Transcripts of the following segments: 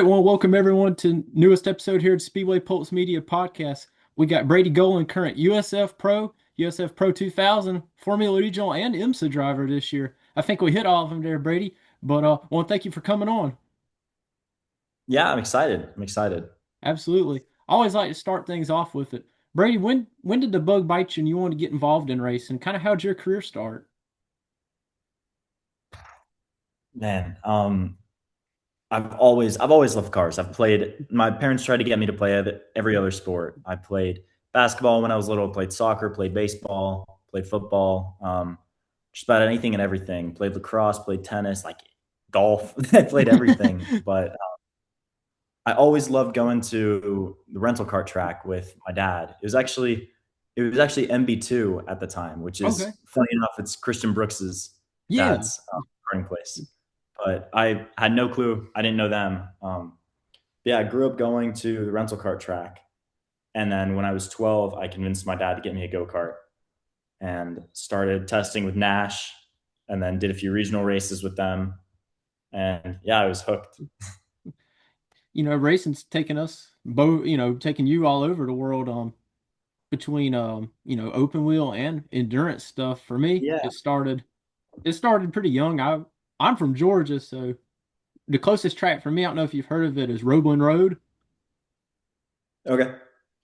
want to welcome everyone to newest episode here at Speedway Pulse Media Podcast. We got Brady Golan, current USF Pro, USF Pro 2000, Formula Regional, and IMSA driver this year. I think we hit all of them there, Brady. But want to thank you for coming on. Yeah, I'm excited. I'm excited. Absolutely. I always like to start things off with it. Brady, when did the bug bite you and you wanted to get involved in racing? Kind of how'd your career start? Man, I've always loved cars. My parents tried to get me to play every other sport. I played basketball when I was little, played soccer, played baseball, played football, just about anything and everything. Played lacrosse, played tennis, like golf. I played everything. But I always loved going to the rental car track with my dad. It was actually MB2 at the time, which Okay. is funny enough. It's Christian Brooks's Yeah. dad's starting place. But I had no clue. I didn't know them. Yeah, I grew up going to the rental kart track, and then when I was 12, I convinced my dad to get me a go kart and started testing with Nash, and then did a few regional races with them, and yeah, I was hooked. Racing's taking us both, taking you all over the world. Between open wheel and endurance stuff. For me, Yeah. it started pretty young. I'm from Georgia, so the closest track for me, I don't know if you've heard of it, is Roebling Road. Okay.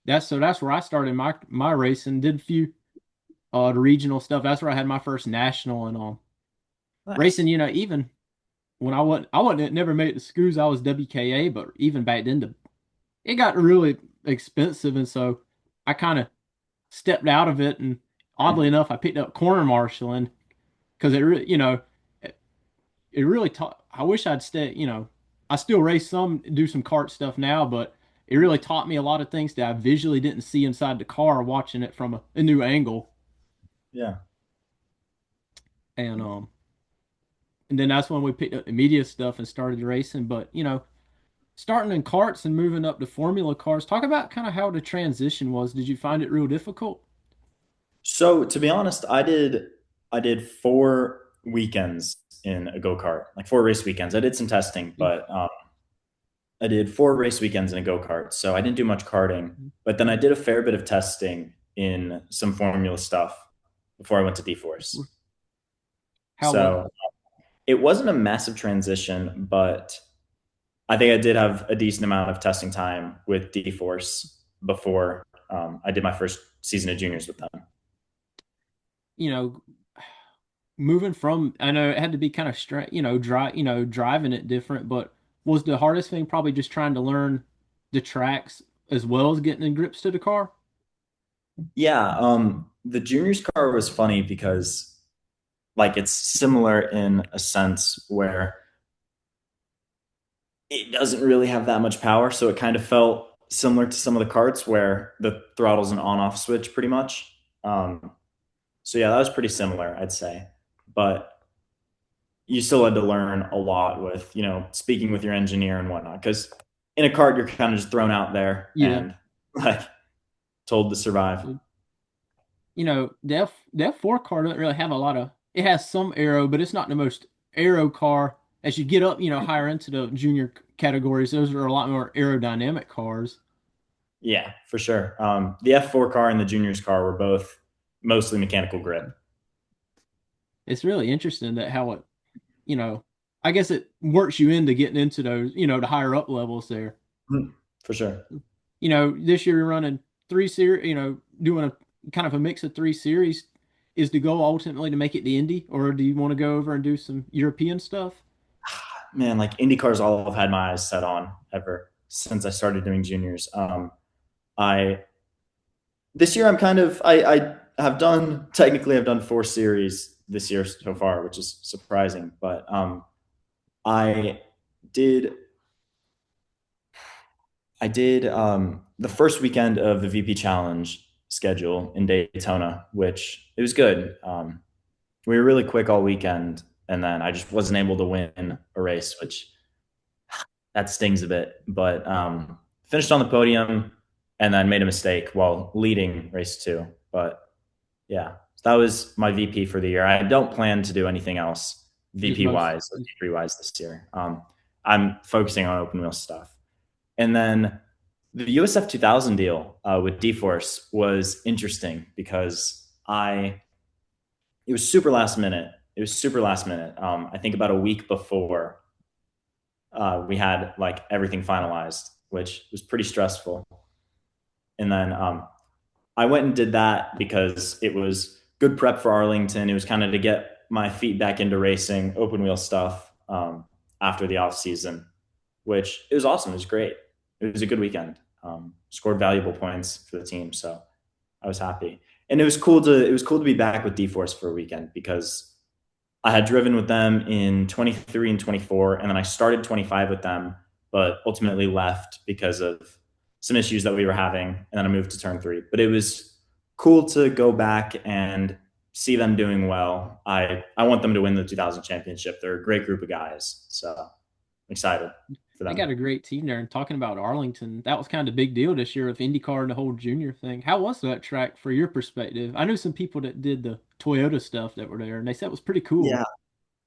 That's where I started my racing. Did a few the regional stuff. That's where I had my first national and Nice. racing. Even when I wasn't never made it to schools. I was WKA, but even back then, it got really expensive, and so I kind of stepped out of it. And oddly enough, I picked up corner marshaling because it really taught. I wish I'd stay. I still race some, do some kart stuff now, but it really taught me a lot of things that I visually didn't see inside the car watching it from a new angle. Yeah. And then that's when we picked up the media stuff and started racing. But starting in karts and moving up to formula cars. Talk about kind of how the transition was. Did you find it real difficult? So to be honest, I did 4 weekends in a go kart, like 4 race weekends. I did some testing, but I did 4 race weekends in a go kart. So I didn't do much karting, but then I did a fair bit of testing in some formula stuff before I went to D Force. How was So it wasn't a massive transition, but I think I did have a decent amount of testing time with D Force before I did my first season of juniors with them. you know moving from, I know it had to be kind of straight, driving it different, but was the hardest thing probably just trying to learn the tracks as well as getting in grips to the car? Yeah, the juniors car was funny because like it's similar in a sense where it doesn't really have that much power, so it kind of felt similar to some of the karts where the throttle's an on-off switch pretty much. Um, so yeah, that was pretty similar, I'd say. But you still had to learn a lot with, speaking with your engineer and whatnot. Because in a kart, you're kind of just thrown out there Yeah. and like told to survive. The F4 car doesn't really have a lot of, it has some aero, but it's not the most aero car. As you get up, higher into the junior categories, those are a lot more aerodynamic cars. Yeah, for sure. The F4 car and the juniors car were both mostly mechanical grip. It's really interesting that how it, you know, I guess it works you into getting into those, the higher up levels there. Mhm. For sure. This year we're running three series, doing a kind of a mix of three series. Is the goal ultimately to make it the Indy, or do you want to go over and do some European stuff? Man, like IndyCar's all I've had my eyes set on ever since I started doing juniors. I This year I'm kind of I have done technically I've done 4 series this year so far, which is surprising. But I did I did the first weekend of the VP Challenge schedule in Daytona, which it was good. We were really quick all weekend, and then I just wasn't able to win a race, which that stings a bit. But finished on the podium, and then made a mistake while leading race two. But yeah, that was my VP for the year. I don't plan to do anything else Just VP most. wise or V3 wise this year. I'm focusing on open wheel stuff. And then the USF 2000 deal with D-Force was interesting because it was super last minute. It was super last minute. I think about a week before we had like everything finalized, which was pretty stressful. And then I went and did that because it was good prep for Arlington. It was kind of to get my feet back into racing, open wheel stuff after the off season, which it was awesome. It was great. It was a good weekend. Scored valuable points for the team, so I was happy. And it was cool to be back with D Force for a weekend because I had driven with them in 23 and 24, and then I started 25 with them, but ultimately left because of some issues that we were having, and then I moved to turn three. But it was cool to go back and see them doing well. I want them to win the 2000 championship. They're a great group of guys, so I'm excited for They them. got a great team there. And talking about Arlington, that was kind of a big deal this year with IndyCar and the whole junior thing. How was that track for your perspective? I knew some people that did the Toyota stuff that were there, and they said it was pretty cool. Yeah,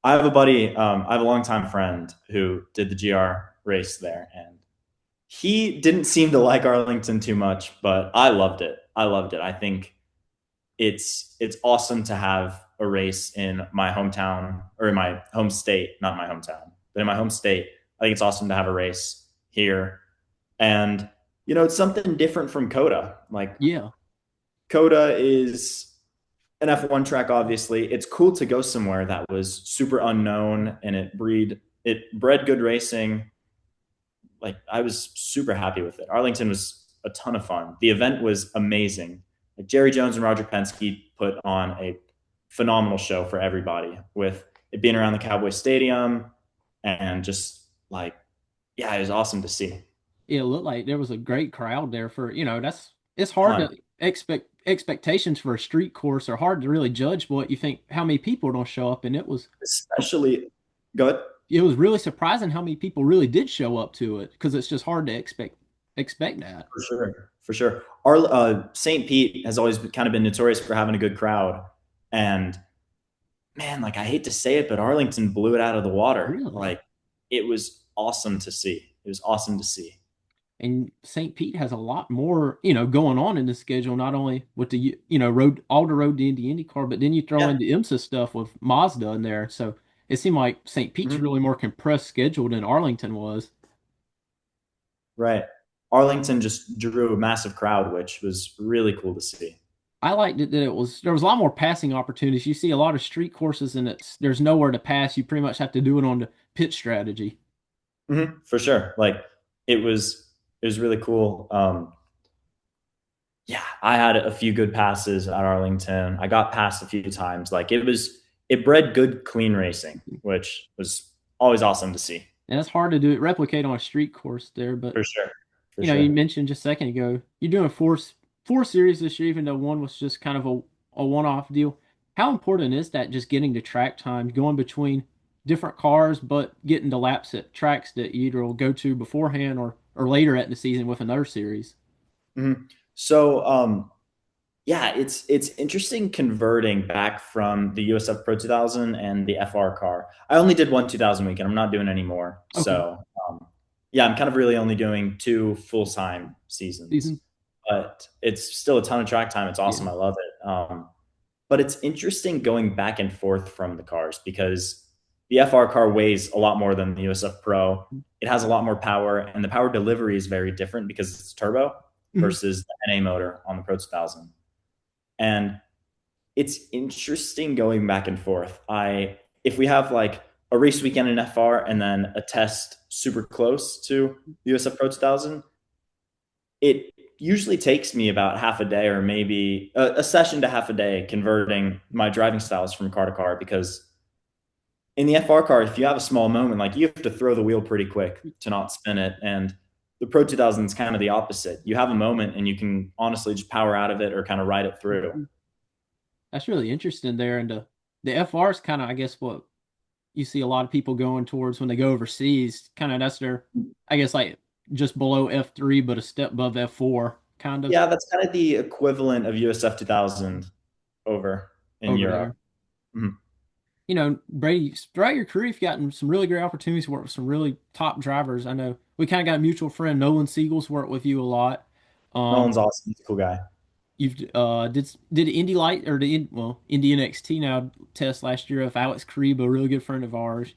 I have a buddy. I have a longtime friend who did the GR race there, and he didn't seem to like Arlington too much, but I loved it. I loved it. I think it's awesome to have a race in my hometown or in my home state, not my hometown, but in my home state. I think it's awesome to have a race here, and it's something different from Coda. Like Yeah, Coda is an F1 track, obviously. It's cool to go somewhere that was super unknown and it bred good racing. Like I was super happy with it. Arlington was a ton of fun. The event was amazing. Like Jerry Jones and Roger Penske put on a phenomenal show for everybody with it being around the Cowboy Stadium and just like yeah, it was awesome to see. it looked like there was a great crowd there for, that's it's hard Ton, to expectations for a street course are hard to really judge what you think how many people don't show up, and especially good it was really surprising how many people really did show up to it because it's just hard to expect that. for sure, for sure. Our St. Pete has always kind of been notorious for having a good crowd, and man, like I hate to say it, but Arlington blew it out of the water. Really. Like it was awesome to see. It was awesome to see. And St. Pete has a lot more, going on in the schedule, not only with the, road, all the road to IndyCar, but then you throw Yeah. in the IMSA stuff with Mazda in there. So it seemed like St. Pete's Mhm. really more compressed schedule than Arlington was. Right. Arlington just drew a massive crowd, which was really cool to see. I liked it that there was a lot more passing opportunities. You see a lot of street courses and there's nowhere to pass. You pretty much have to do it on the pit strategy. For sure. Like it was really cool. Yeah, I had a few good passes at Arlington. I got passed a few times. Like it bred good clean racing, which was always awesome to see. And it's hard to do it, replicate on a street course there, but For sure. For you sure. mentioned just a second ago, you're doing four series this year, even though one was just kind of a one-off deal. How important is that just getting the track time, going between different cars, but getting the laps at tracks that you either will go to beforehand or later at the season with another series? So yeah, it's interesting converting back from the USF Pro 2000 and the FR car. I only did one 2000 weekend. I'm not doing any more. Okay, So yeah, I'm kind of really only doing two full time seasons, season, but it's still a ton of track time. It's yeah. awesome. I love it. But it's interesting going back and forth from the cars because the FR car weighs a lot more than the USF Pro. It has a lot more power, and the power delivery is very different because it's turbo Mhm. versus the NA motor on the Pro 2000. And it's interesting going back and forth. I if we have like a race weekend in FR and then a test super close to the USF Pro 2000, it usually takes me about half a day or maybe a session to half a day converting my driving styles from car to car because in the FR car, if you have a small moment, like you have to throw the wheel pretty quick to not spin it. And the Pro 2000 is kind of the opposite. You have a moment and you can honestly just power out of it or kind of ride it through. That's really interesting there. And the FR is kind of, I guess, what you see a lot of people going towards when they go overseas. Kind of that's their, I guess, like just below F3, but a step above F4, kind of Yeah, that's kind of the equivalent of USF 2000 over in over Europe. there. Mhm. Brady, throughout your career, you've gotten some really great opportunities to work with some really top drivers. I know we kind of got a mutual friend, Nolan Siegel's worked with you a lot. Um, Nolan's awesome. He's a cool guy. you've did Indy Light or Indy NXT now test last year with Alex Kariba, a really good friend of ours.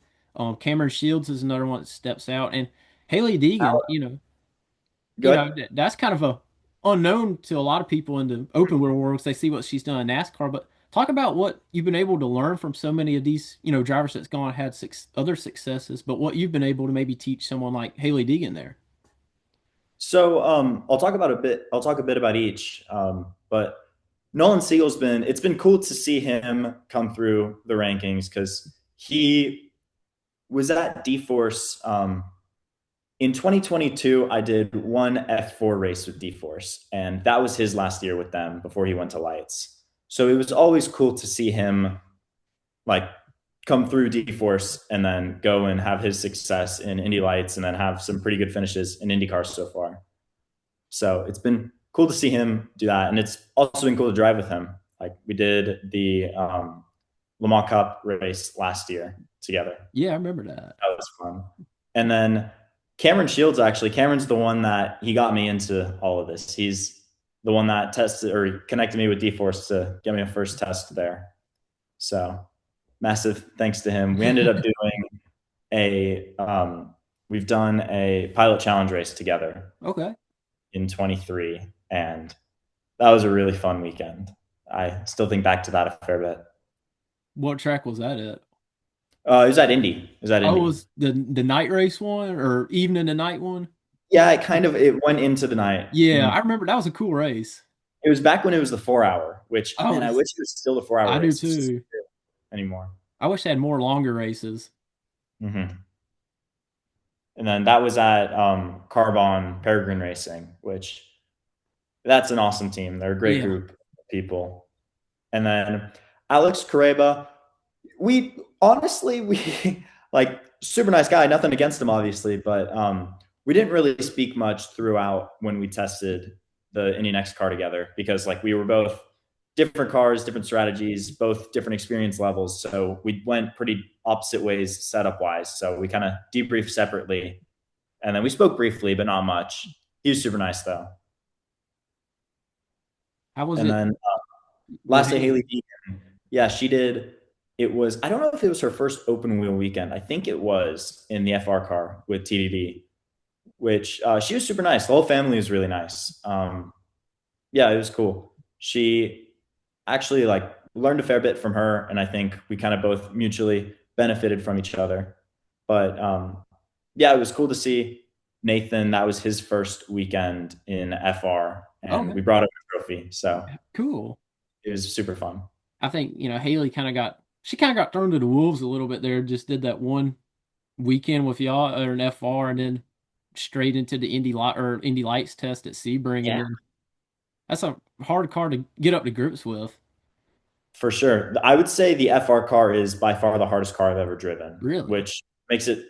Cameron Shields is another one that steps out, and Haley Deegan. Go ahead. That's kind of a unknown to a lot of people in the open wheel world 'cause they see what she's done in NASCAR. But talk about what you've been able to learn from so many of these, drivers that's gone and had other successes, but what you've been able to maybe teach someone like Haley Deegan there. So I'll talk a bit about each. But Nolan Siegel's been it's been cool to see him come through the rankings because he was at D-Force. In 2022, I did one F4 race with D-Force, and that was his last year with them before he went to Lights. So it was always cool to see him like come through D-Force and then go and have his success in Indy Lights and then have some pretty good finishes in IndyCar so far. So it's been cool to see him do that, and it's also been cool to drive with him. Like we did the Le Mans Cup race last year together. Yeah, I remember that. That was fun. And then Cameron Shields, actually, Cameron's the one that he got me into all of this. He's the one that tested or connected me with D-Force to get me a first test there. So massive thanks to him. We ended up doing we've done a pilot challenge race together Okay. in 23, and that was a really fun weekend. I still think back to that a fair bit. What track was that at? It was at Indy. It was at Oh, it Indy. was the night race one or evening to night one? Yeah, it went into the night. Yeah, Mhm. I remember that was a cool race. It was back when it was the 4 hour, which Oh, man, I wish it was still the 4 hour I do race. It's just too. anymore. I wish they had more longer races. Hmm. And then that was at Carbon Peregrine Racing, which that's an awesome team. They're a great Yeah. group of people. And then Alex Careba, we honestly we like super nice guy. Nothing against him, obviously, but we didn't really speak much throughout when we tested the Indy Next car together because like we were both different cars, different strategies, both different experience levels. So we went pretty opposite ways setup wise. So we kind of debriefed separately, and then we spoke briefly, but not much. He was super nice though. How was And it then with lastly, Haley? Haley Deegan. Yeah, she did. It was, I don't know if it was her first open wheel weekend. I think it was in the FR car with TDD, which she was super nice. The whole family was really nice. Yeah, it was cool. She actually like learned a fair bit from her, and I think we kind of both mutually benefited from each other. But yeah, it was cool to see Nathan. That was his first weekend in FR, and Okay, we brought him a trophy. So cool. it was super fun. I think, Haley kind of got thrown to the wolves a little bit there. Just did that one weekend with y'all or an FR and then straight into the Indy Lights test at Sebring. And Yeah, then that's a hard car to get up to grips with. for sure. I would say the FR car is by far the hardest car I've ever driven, Really? which makes it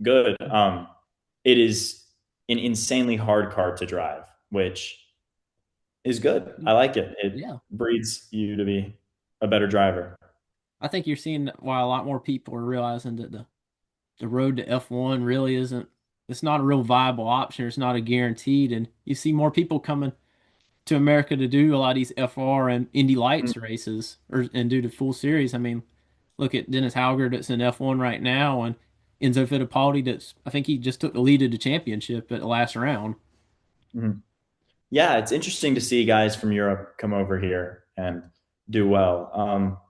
good. It is an insanely hard car to drive, which is good. I like it. It Yeah. breeds you to be a better driver. I think you're seeing why a lot more people are realizing that the road to F1 really isn't, it's not a real viable option. It's not a guaranteed. And you see more people coming to America to do a lot of these FR and Indy Mm, Lights races and do the full series. I mean, look at Dennis Hauger that's in F1 right now and Enzo Fittipaldi that's I think he just took the lead of the championship at the last round. mhm. Yeah, it's interesting to see guys from Europe come over here and do well.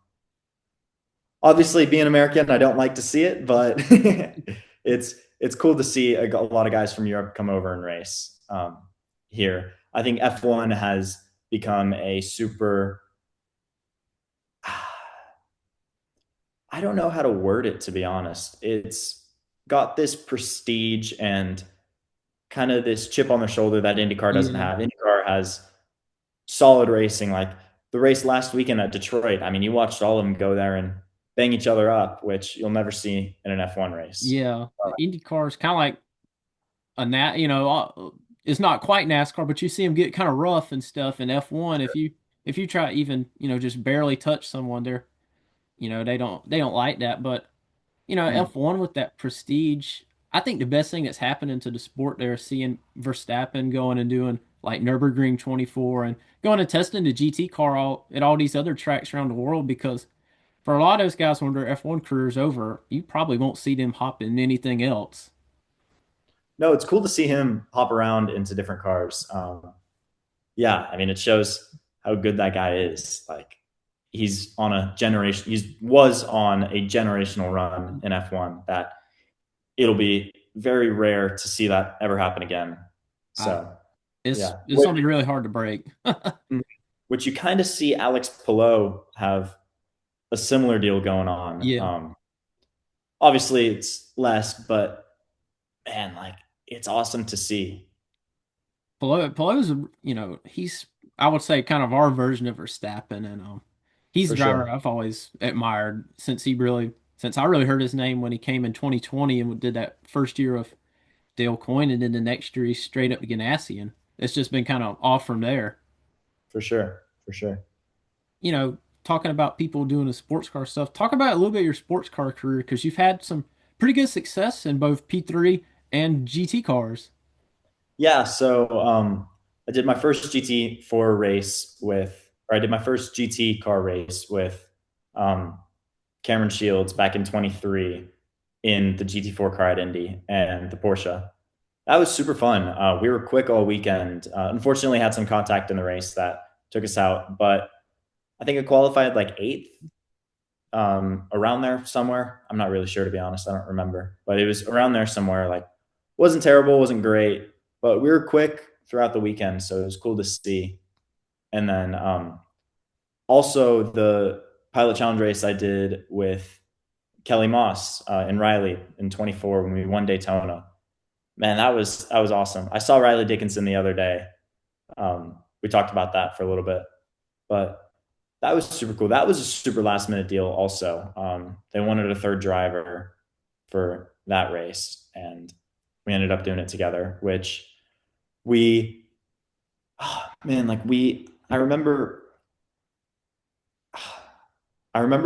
Obviously, being American, I don't like to see it, but it's cool to see a lot of guys from Europe come over and race here. I think F1 has become a super. I don't know how to word it, to be honest. It's got this prestige and kind of this chip on the shoulder that IndyCar doesn't Yeah. have. IndyCar has solid racing. Like the race last weekend at Detroit. I mean, you watched all of them go there and bang each other up, which you'll never see in an F1 race. Yeah. The Indy car is kind of like it's not quite NASCAR, but you see them get kind of rough and stuff in F1. If you try even, just barely touch someone there, They don't like that, but Mm. F1 with that prestige, I think the best thing that's happening to the sport there is seeing Verstappen going and doing like Nürburgring 24 and going and testing the GT car at all these other tracks around the world because for a lot of those guys when their F1 career's over, you probably won't see them hop in anything else. No, it's cool to see him hop around into different cars. Yeah, I mean, it shows how good that guy is. Like, he's on a generation. He was on a generational run in F1 that it'll be very rare to see that ever happen again. I, So, it's yeah, it's something really hard to break. which you kind of see Alex Palou have a similar deal going on. Yeah. Obviously, it's less, but man, like, it's awesome to see Pelot's, he's I would say kind of our version of Verstappen, and he's a for driver sure, I've always admired since I really heard his name when he came in 2020 and did that first year of Dale Coyne, and then the next year he's straight up to Ganassi, and it's just been kind of off from there. for sure, for sure. Talking about people doing the sports car stuff, talk about a little bit of your sports car career because you've had some pretty good success in both P3 and GT cars. Yeah, so I did my first GT4 race with, or I did my first GT car race with um, Cameron Shields back in 23 in the GT4 car at Indy and the Porsche. That was super fun. We were quick all weekend. Unfortunately, had some contact in the race that took us out, but I think I qualified like eighth, around there somewhere. I'm not really sure, to be honest. I don't remember, but it was around there somewhere. Like, wasn't terrible, wasn't great, but we were quick throughout the weekend, so it was cool to see. And then also the pilot challenge race I did with Kelly Moss and Riley in 24 when we won Daytona. Man, that was awesome. I saw Riley Dickinson the other day. We talked about that for a little bit, but that was super cool. That was a super last minute deal. Also, they wanted a third driver for that race, and we ended up doing it together. Which we, oh, man, like we, I remember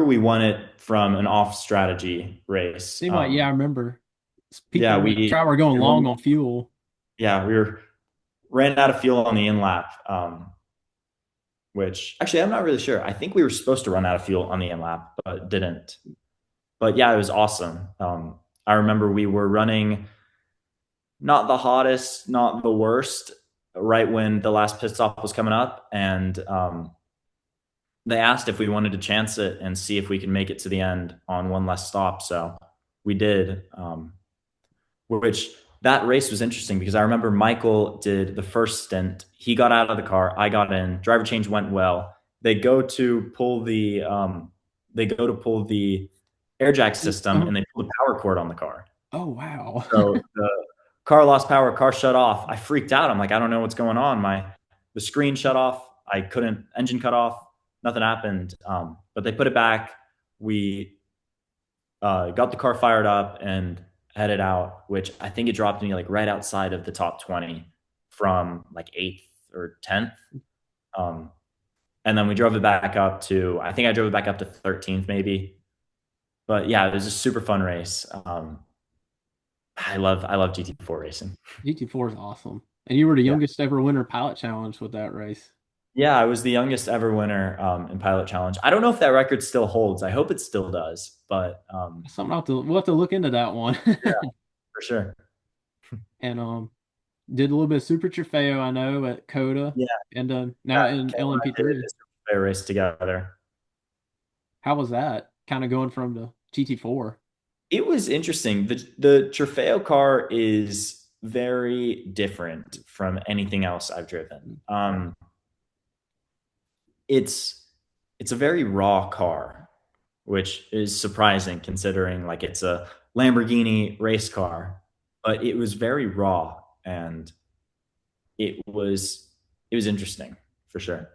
we won it from an off strategy race. Seemed like, yeah, I remember Yeah, people try were going long on fuel. we were ran out of fuel on the in lap. Which actually I'm not really sure. I think we were supposed to run out of fuel on the in lap, but didn't. But yeah, it was awesome. I remember we were running not the hottest, not the worst, right when the last pit stop was coming up, and they asked if we wanted to chance it and see if we could make it to the end on one less stop. So we did. Which that race was interesting because I remember Michael did the first stint. He got out of the car. I got in. Driver change went well. They go to pull the air jack system Uh-huh. and they pull the power cord on the car. Oh wow. So the car lost power. Car shut off. I freaked out. I'm like, I don't know what's going on. The screen shut off. I couldn't engine cut off. Nothing happened. But they put it back. We got the car fired up and headed out, which I think it dropped me like right outside of the top 20 from like eighth or 10th. Um, and then we drove it back up to, I think I drove it back up to 13th maybe. But yeah, it was a super fun race. I love GT4 racing. GT4 is awesome. And you were the Yeah. youngest ever winner pilot challenge with that race. Yeah, I was the youngest ever winner in Pilot Challenge. I don't know if that record still holds. I hope it still does, but We'll have to look into that one. yeah, for sure. And did a little bit of Super Trofeo, I know, at Coda, Yeah, and now yeah. in Kayla and I did LMP3. a race together. How was that? Kind of going from the GT4. It was interesting. The Trofeo car is very different from anything else I've driven. It's a very raw car, which is surprising considering like it's a Lamborghini race car, but it was very raw and it was interesting for sure.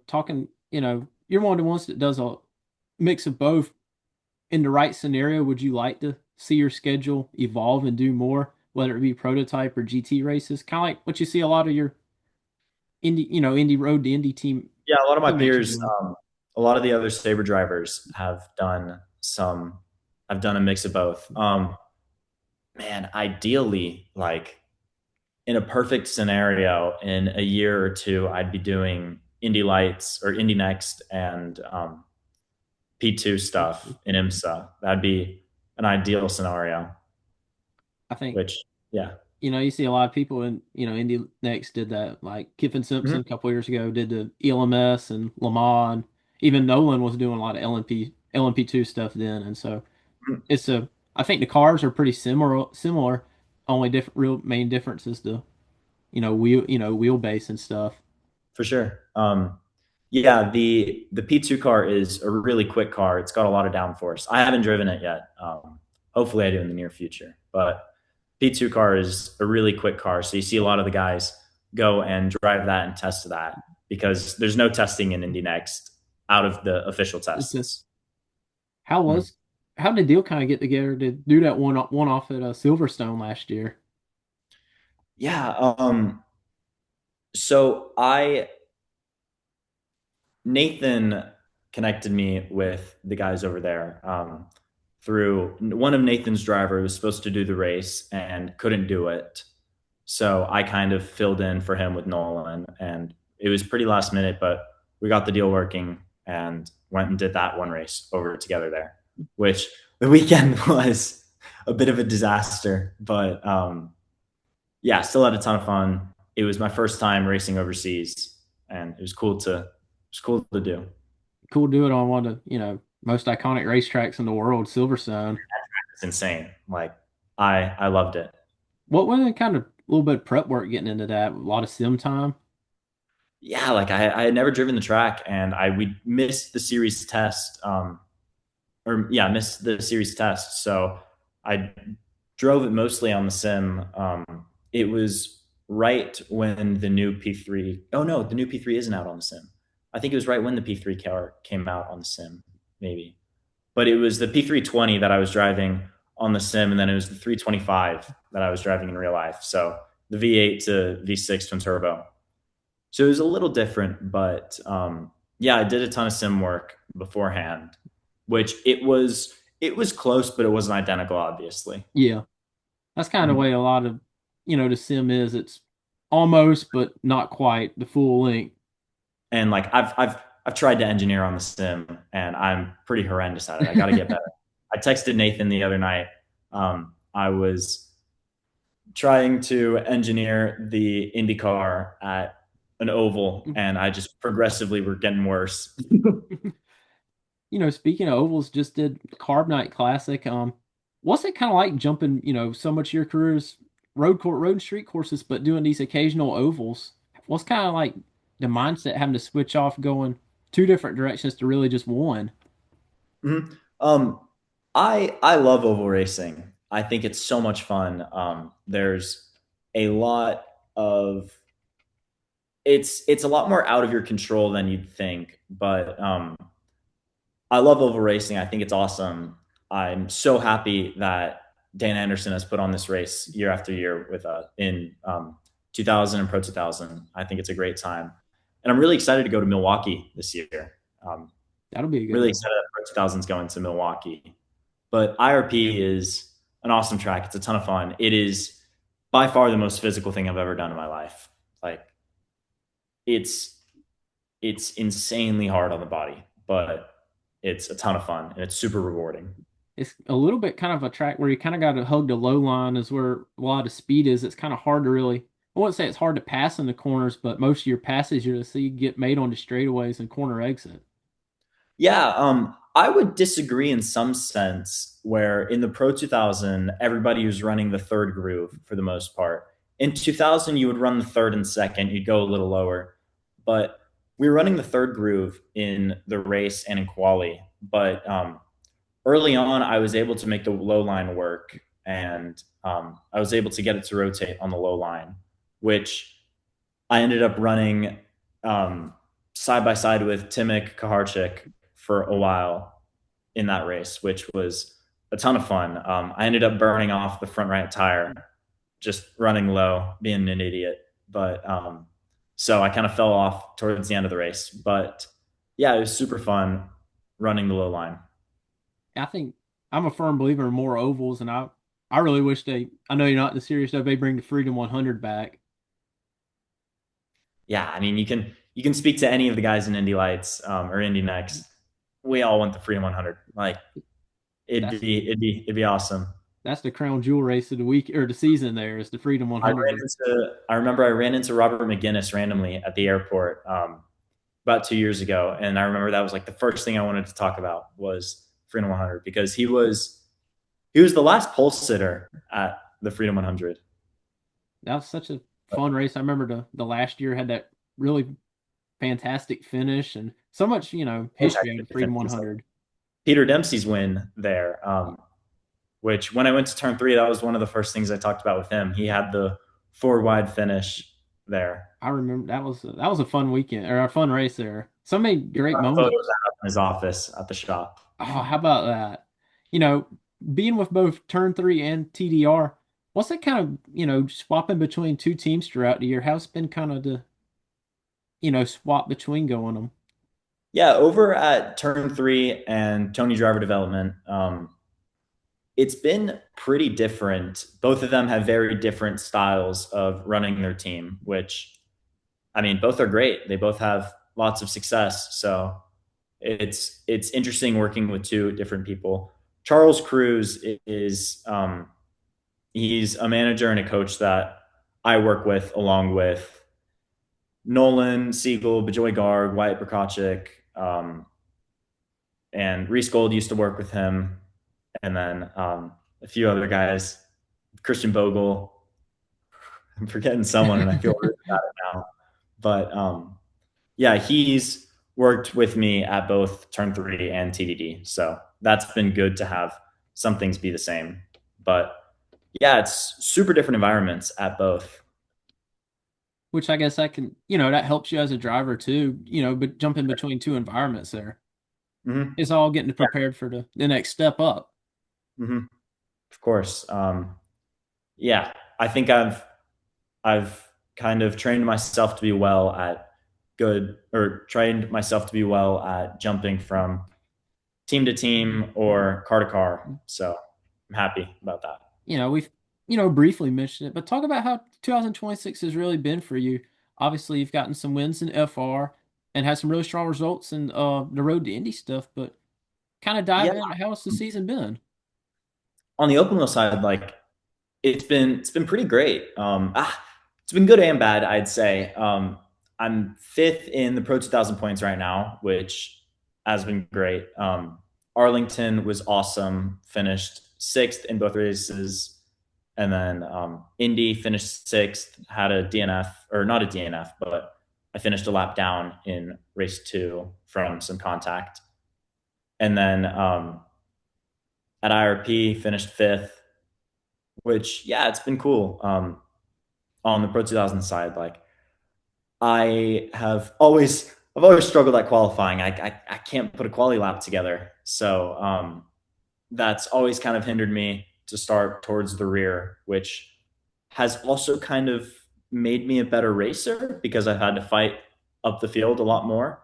Talking, you're one of the ones that does a mix of both. In the right scenario, would you like to see your schedule evolve and do more, whether it be prototype or GT races? Kind of like what you see a lot of your Indy road to Indy Yeah, a lot of my teammates are peers, doing. a lot of the other saber drivers have done some. I've done a mix of both. Man, ideally, like in a perfect scenario, in a year or two, I'd be doing Indy Lights or Indy Next and P2 stuff in IMSA. That'd be an ideal scenario. I think, Which, yeah. you see a lot of people in, Indy Next did that. Like Kiffin Simpson Mhm. a couple years ago did the ELMS and Lamar, and even Nolan was doing a lot of LMP2 stuff then. And so I think the cars are pretty similar. Only different, real main difference is the, wheelbase and stuff. For sure. Yeah, the P2 car is a really quick car. It's got a lot of downforce. I haven't driven it yet. Hopefully, I do in the near future. But P2 car is a really quick car, so you see a lot of the guys go and drive that and test that because there's no testing in Indy Next out of the official It's just tests. how Mhm. was how did Deal kind of get together to do that one off at Silverstone last year? Yeah. So I Nathan connected me with the guys over there through one of Nathan's driver who was supposed to do the race and couldn't do it. So I kind of filled in for him with Nolan, and it was pretty last minute, but we got the deal working and went and did that one race over together there, which the weekend was a bit of a disaster, but yeah, still had a ton of fun. It was my first time racing overseas, and it was cool to do. Cool, do it on one of the most iconic racetracks in the world, Silverstone. It's insane. Like I loved it. What went in kind of a little bit of prep work getting into that? A lot of sim time. Yeah, like I had never driven the track, and we missed the series test. Or yeah, missed the series test. So I drove it mostly on the sim. It was right when the new P3. Oh no, the new P3 isn't out on the sim. I think it was right when the P3 car came out on the sim, maybe. But it was the P320 that I was driving on the sim, and then it was the 325 that I was driving in real life. So the V8 to V6 twin turbo. So it was a little different, but yeah, I did a ton of sim work beforehand, which it was close, but it wasn't identical, obviously. Yeah, that's kind of the Mhm. way a lot of the sim is. It's almost, but not quite the full length. And like I've tried to engineer on the sim, and I'm pretty horrendous at it. I got to get better. I texted Nathan the other night. I was trying to engineer the IndyCar at an oval, and I just progressively were getting worse. Speaking of ovals, just did Carb Night Classic. What's it kind of like jumping, so much of your career is road and street courses, but doing these occasional ovals? What's kind of like the mindset having to switch off going two different directions to really just one? Mhm. I love oval racing. I think it's so much fun. There's a lot of it's a lot more out of your control than you'd think, but I love oval racing. I think it's awesome. I'm so happy that Dan Anderson has put on this race year after year with in 2000 and Pro 2000. I think it's a great time, and I'm really excited to go to Milwaukee this year. Um, That'll be a good really one. excited that Pro 2000 is going to Milwaukee. But IRP is an awesome track. It's a ton of fun. It is by far the most physical thing I've ever done in my life. Like it's it's insanely hard on the body, but it's a ton of fun and it's super rewarding. It's a little bit kind of a track where you kind of got to hug the low line is where a lot of speed is. It's kind of hard to really, I wouldn't say it's hard to pass in the corners, but most of your passes you'll see get made on the straightaways and corner exit. Yeah, I would disagree in some sense where in the Pro 2000, everybody was running the third groove for the most part. In 2000, you would run the third and second, you'd go a little lower. But we were running the third groove in the race and in quali. But early on, I was able to make the low line work, and I was able to get it to rotate on the low line, which I ended up running side by side with Timik Kaharchik for a while in that race, which was a ton of fun. I ended up burning off the front right tire, just running low, being an idiot. But so I kind of fell off towards the end of the race. But Yeah, it was super fun running the low line. I think I'm a firm believer in more ovals, and I really wish they. I know you're not in the series stuff. They bring the Freedom 100 back. Yeah, I mean you can speak to any of the guys in Indy Lights or Indy Next. We all want the Freedom 100. Like That's it'd be awesome. that's the crown jewel race of the week or the season. There is the Freedom 100. I remember I ran into Robert McGinnis randomly at the airport about 2 years ago, and I remember that was like the first thing I wanted to talk about was Freedom 100 because he was the last pole sitter at the Freedom 100. That was such a fun race. I remember the last year had that really fantastic finish and so much history of the Freedom 100. Peter Dempsey's win there, which when I went to turn three, that was one of the first things I talked about with him. He had the four wide finish there. I remember that was a fun weekend or a fun race there. So many great Photos moments. out in his office at the shop. Oh, how about that? You know, being with both Turn 3 and TDR, what's that kind of, swapping between two teams throughout the year? How's it been kind of the, swap between going them? Yeah, over at turn three and Tony Driver Development, it's been pretty different. Both of them have very different styles of running their team, which I mean, both are great. They both have lots of success. So it's interesting working with two different people. Charles Cruz is he's a manager and a coach that I work with along with Nolan Siegel, Bajoy Garg, Wyatt Prokachik, and Reese Gold used to work with him, and then a few other guys, Christian Bogle. I'm forgetting someone, and I feel really bad now. But yeah, he's worked with me at both Turn Three and TDD, so that's been good to have some things be the same. But yeah, it's super different environments at both. Which I guess I can, that helps you as a driver too, but jumping between two environments there. Mm-hmm. It's all getting prepared for the next step up. Mm-hmm. Of course. Yeah, I think I've kind of trained myself to be well at good or trained myself to be well at jumping from team to team or car to car. So I'm happy about that. We've, briefly mentioned it, but talk about how 2026 has really been for you. Obviously, you've gotten some wins in FR and had some really strong results in the road to Indy stuff, but kind of dive Yeah, in. How's the season been? on the open wheel side, like it's been pretty great. It's been good and bad, I'd say. I'm fifth in the Pro 2000 points right now, which has been great. Arlington was awesome. Finished sixth in both races, and then Indy finished sixth. Had a DNF or not a DNF, but I finished a lap down in race two from some contact, and then at IRP finished fifth, which yeah, it's been cool. On the Pro 2000 side, like I've always struggled at qualifying. I can't put a quality lap together, so that's always kind of hindered me to start towards the rear, which has also kind of made me a better racer because I've had to fight up the field a lot more.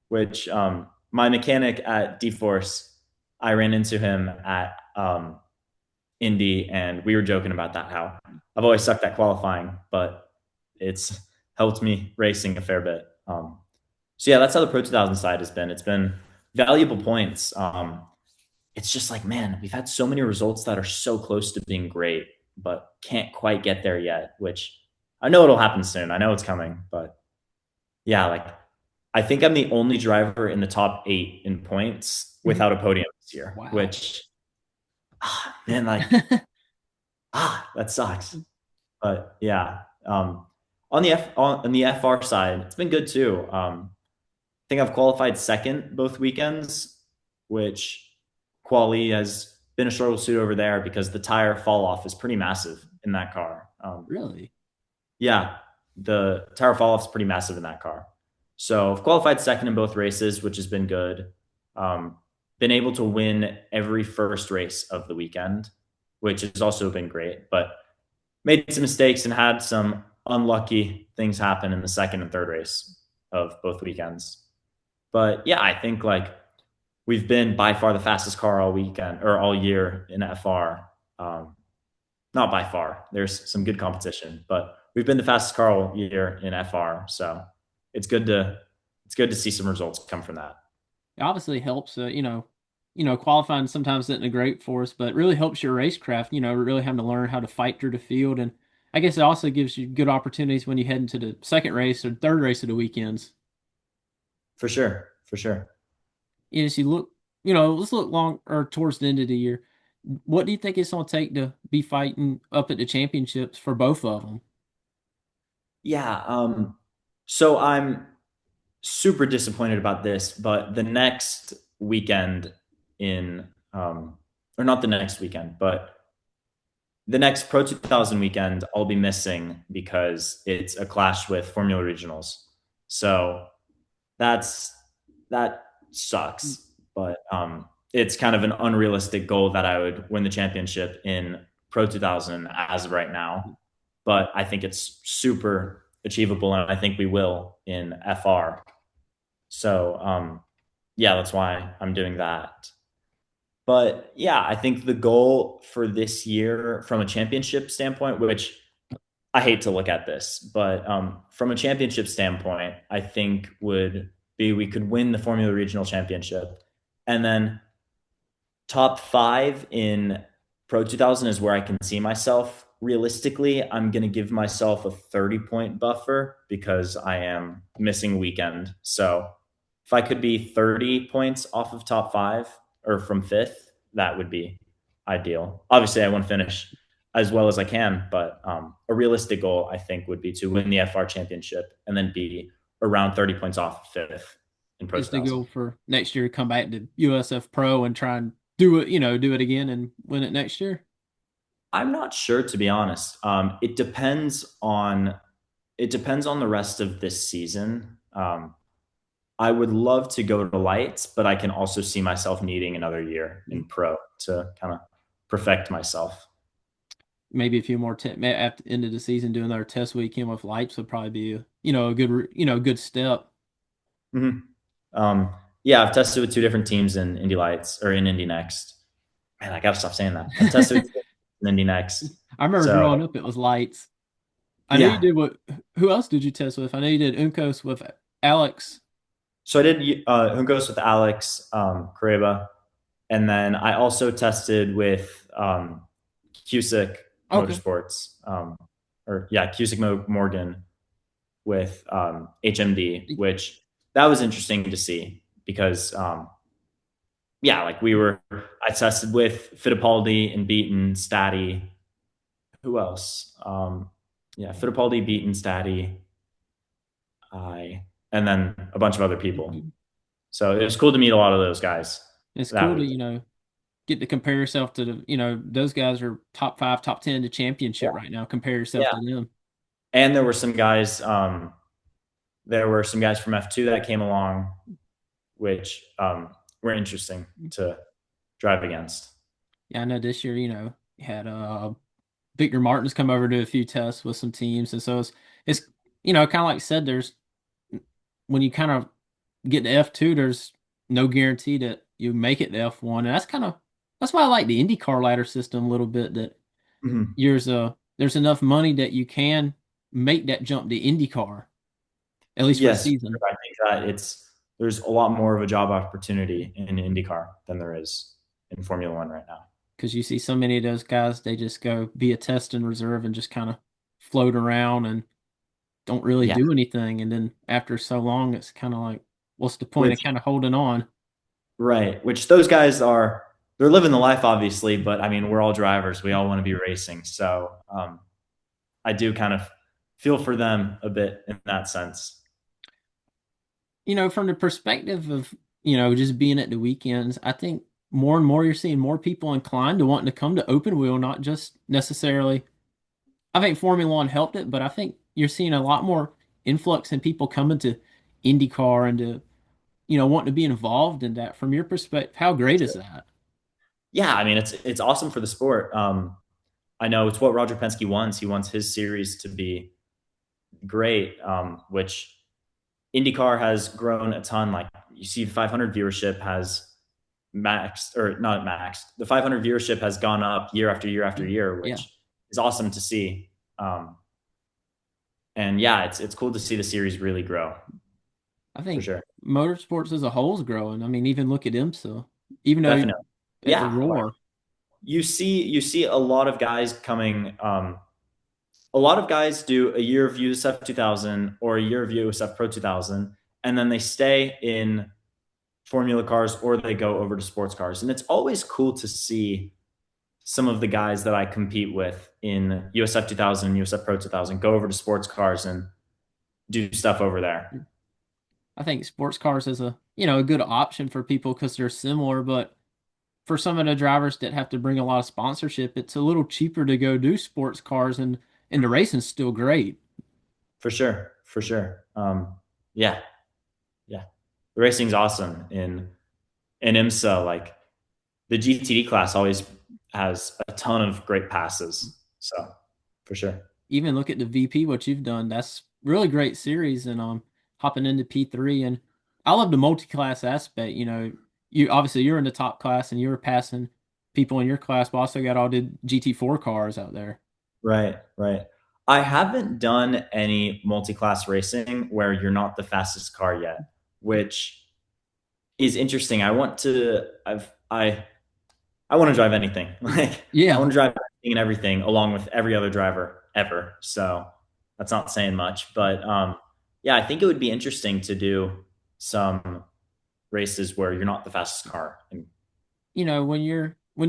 Which my mechanic at D-Force, I ran into him at Indy, and we were joking about that. How I've always sucked at qualifying, but it's helped me racing a fair bit. So yeah, that's how the Pro 2000 side has been. It's been valuable points. It's just like, man, we've had so many results that are so close to being great, but can't quite get there yet. Which I know it'll happen soon. I know it's coming, but yeah, like I think I'm the only driver in the top eight in points Mhm. without a podium this year. Wow. Which man, like that sucks. But yeah, on the FR side, it's been good too. I think I've qualified second both weekends, which quali has been a struggle suit over there because the tire fall off is pretty massive in that car. Really? Yeah, the tire fall off is pretty massive in that car. So I've qualified second in both races, which has been good. Been able to win every first race of the weekend, which has also been great. But made some mistakes and had some unlucky things happen in the second and third race of both weekends. But yeah, I think like we've been by far the fastest car all weekend or all year in FR. Not by far. There's some good competition, but we've been the fastest car all year in FR. So it's good to it's good to see some results come from that. It obviously helps, qualifying sometimes isn't great for us, but it really helps your racecraft, really having to learn how to fight through the field. And I guess it also gives you good opportunities when you head into the second race or third race of the weekends. For sure. For sure. As you look, let's look long or towards the end of the year. What do you think it's going to take to be fighting up at the championships for both of them? Yeah. So I'm super disappointed about this, but the next weekend in, or not the next weekend, but the next Pro 2000 weekend, I'll be missing because it's a clash with Formula Regionals. So that's that sucks, but it's kind of an unrealistic goal that I would win the championship in Pro 2000 as of right now. But I think it's super achievable, and I think we will in FR. So yeah, that's why I'm doing that. But yeah, I think the goal for this year from a championship standpoint, which I hate to look at this, but from a championship standpoint, I think would be we could win the Formula Regional Championship, and then top five in Pro 2000 is where I can see myself. Realistically, I'm going to give myself a 30-point buffer because I am missing weekend. So if I could be 30 points off of top five or from fifth, that would be ideal. Obviously, I want to finish as well as I can, but a realistic goal, I think, would be to win the FR championship and then be around 30 points off fifth in Pro Is the 2000. goal for next year to come back to USF Pro and try and do it again and win it next year? I'm not sure, to be honest. It depends on the rest of this season. I would love to go to lights, but I can also see myself needing another year in pro to kind of perfect myself. Maybe a few more at the end of the season doing their test weekend with lights would probably be a good step. hmm yeah, I've tested with two different teams in Indy Lights or in Indy Next. Man, I gotta stop saying that. I've tested with in Indy Next. I remember So growing up it was lights. I know you yeah, did what who else did you test with? I know you did Uncos with Alex. so I did Juncos with Alex Carreba, and then I also tested with Cusick Okay. Motorsports, or yeah, Cusick Morgan with HMD, which that was interesting to see because yeah, like I tested with Fittipaldi and Beaton, Stati. Who else? Yeah, Fittipaldi, Beaton, Stati, I, and then a bunch of other people. So it was cool to meet a lot of those guys It's that cool to, weekend. get to compare yourself to those guys are top five, top 10 to championship right now. Compare yourself Yeah, to them. and there were some guys. There were some guys from F2 that came along, which were interesting to drive against. Yeah, I know this year, you had Victor Martin's come over to a few tests with some teams, and so it's kind of like I said, there's when you kind of get to F2, there's no guarantee that you make it to F1, and that's why I like the IndyCar ladder system a little bit. That Mhm. there's enough money that you can make that jump to IndyCar at least for a Yes, season, I think that there's a lot more of a job opportunity in IndyCar than there is in Formula One right now. because you see so many of those guys, they just go be a test and reserve and just kind of float around and don't really Yeah, do anything. And then after so long, it's kind of like, what's the point of which kind of holding on? right, which those guys they're living the life obviously, but I mean we're all drivers, we all want to be racing, so I do kind of feel for them a bit in that sense. From the perspective of, just being at the weekends, I think more and more you're seeing more people inclined to wanting to come to open wheel, not just necessarily. I think Formula One helped it, but I think you're seeing a lot more influx in people coming to IndyCar and to, wanting to be involved in that. From your perspective, how great is that? Yeah, I mean it's awesome for the sport. I know it's what Roger Penske wants. He wants his series to be great, which IndyCar has grown a ton. Like you see the 500 viewership has maxed, or not maxed. The 500 viewership has gone up year after year after year, Yeah, which is awesome to see. And yeah, it's cool to see the series really grow I for think sure. motorsports as a whole is growing. I mean, even look at IMSA, even though Definitely. at the Yeah. Like Roar, you see a lot of guys coming. A lot of guys do a year of USF 2000 or a year of USF Pro 2000, and then they stay in Formula cars or they go over to sports cars. And it's always cool to see some of the guys that I compete with in USF 2000, USF Pro 2000 go over to sports cars and do stuff over there. I think sports cars is a good option for people because they're similar, but for some of the drivers that have to bring a lot of sponsorship, it's a little cheaper to go do sports cars, and the racing's still great. For sure. For sure. Yeah. Yeah. The racing's awesome in IMSA. Like the GTD class always has a ton of great passes. So for sure. Even look at the VP, what you've done. That's really great series, and hopping into P3, and I love the multi-class aspect. You obviously you're in the top class and you're passing people in your class, but also got all the GT4 cars out there. Right, right. I haven't done any multi-class racing where you're not the fastest car yet, which is interesting. I want to drive anything. Like I Yeah, want to drive anything and everything along with every other driver ever. So that's not saying much, but yeah, I think it would be interesting to do some races where you're not the fastest car. And when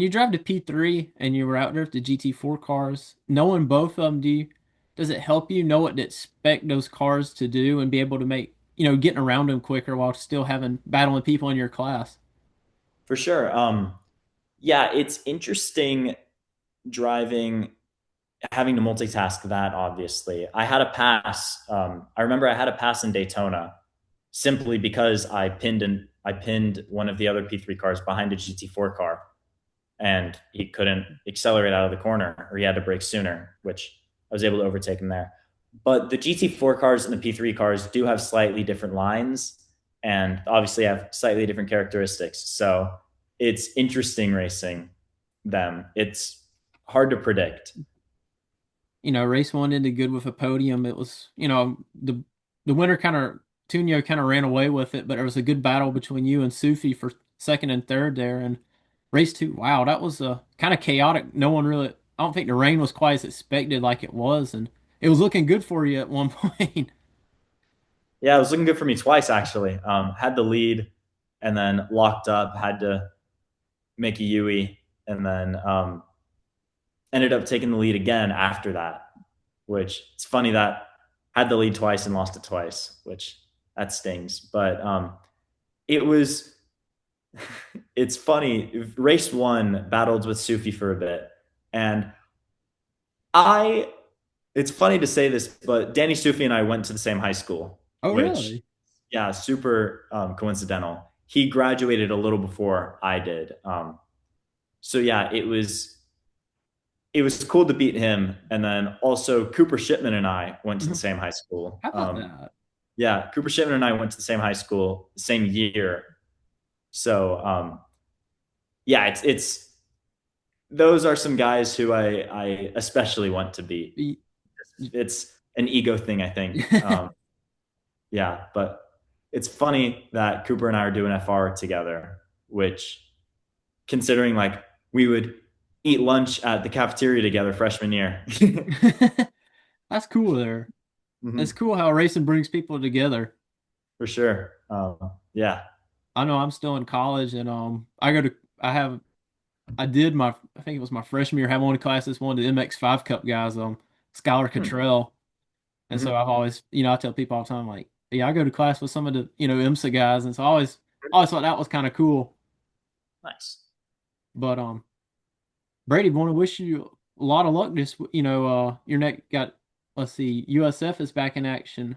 you drive to P3 and you were out there with the GT4 cars, knowing both of them, does it help you know what to expect those cars to do and be able to make getting around them quicker while still having battling people in your class? for sure. Yeah, it's interesting driving having to multitask that obviously. I remember I had a pass in Daytona simply because I pinned one of the other P3 cars behind a GT4 car and he couldn't accelerate out of the corner or he had to brake sooner, which I was able to overtake him there. But the GT4 cars and the P3 cars do have slightly different lines and obviously have slightly different characteristics. So it's interesting racing them. It's hard to predict. Race one ended good with a podium. It was, the winner Tunio kind of ran away with it, but it was a good battle between you and Sufi for second and third there. And race two, wow, that was kind of chaotic. No one really, I don't think the rain was quite as expected like it was, and it was looking good for you at one point. Yeah, it was looking good for me twice actually. Had the lead and then locked up, had to make a Yui, and then ended up taking the lead again after that, which it's funny that had the lead twice and lost it twice, which that stings. But it was, it's funny. Race one battled with Sufi for a bit. And I, it's funny to say this, but Danny Sufi and I went to the same high school, Oh, which, really? yeah, super coincidental. He graduated a little before I did. So yeah, it was cool to beat him. And then also Cooper Shipman and I went to the Mhm. same high school. How about that? Yeah, Cooper Shipman and I went to the same high school, the same year. So yeah, it's those are some guys who I especially want to beat. Y- It's an ego thing, I think. Yeah, but it's funny that Cooper and I are doing FR together, which considering like we would eat lunch at the cafeteria together freshman year. That's cool there. It's Hmm. cool how racing brings people together. For sure. Yeah. I know I'm still in college, and I think it was my freshman year, had one of the classes, one of the MX5 Cup guys, Skylar Hmm. Cottrell. And so Hmm. I've always, I tell people all the time, like, yeah, I go to class with some of the, IMSA guys. And so I always thought that was kind of cool. Nice. But, Brady, want to wish you a lot of luck. Your neck got, let's see, USF is back in action.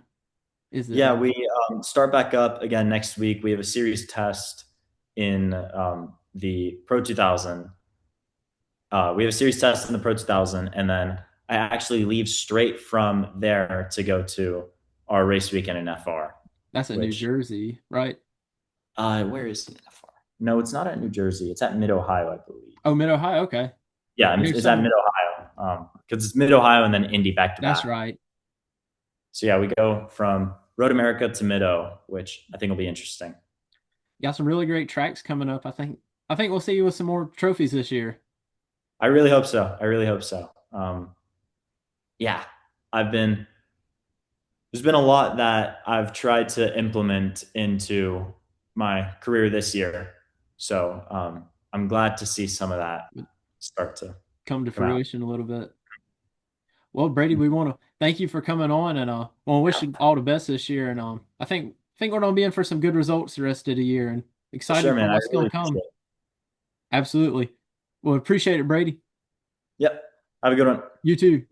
Is it? Yeah, we start back up again next week. We have a series test in the Pro 2000. We have a series test in the Pro 2000, and then I actually leave straight from there to go to our race weekend in FR, That's in New which Jersey, right? Where is it? No, it's not at New Jersey. It's at Mid Ohio, I believe. Oh, Mid Ohio. Okay. Yeah, I knew it's at some. Mid Ohio because it's Mid Ohio and then Indy back to That's back. right. So yeah, we go from Road America to Mid O, which I think will be interesting. Got some really great tracks coming up. I think we'll see you with some more trophies this year. I really hope so. I really hope so. Yeah, I've been there's been a lot that I've tried to implement into my career this year. So I'm glad to see some of that start to Come to come out. fruition a little bit. Well, Brady, we want to thank you for coming on and want to wish you all the best this year. And I think we're gonna be in for some good results the rest of the year and For sure, excited for man. I what's really gonna appreciate come. it. Absolutely. Well, appreciate it, Brady. Yep. Have a good one. You too.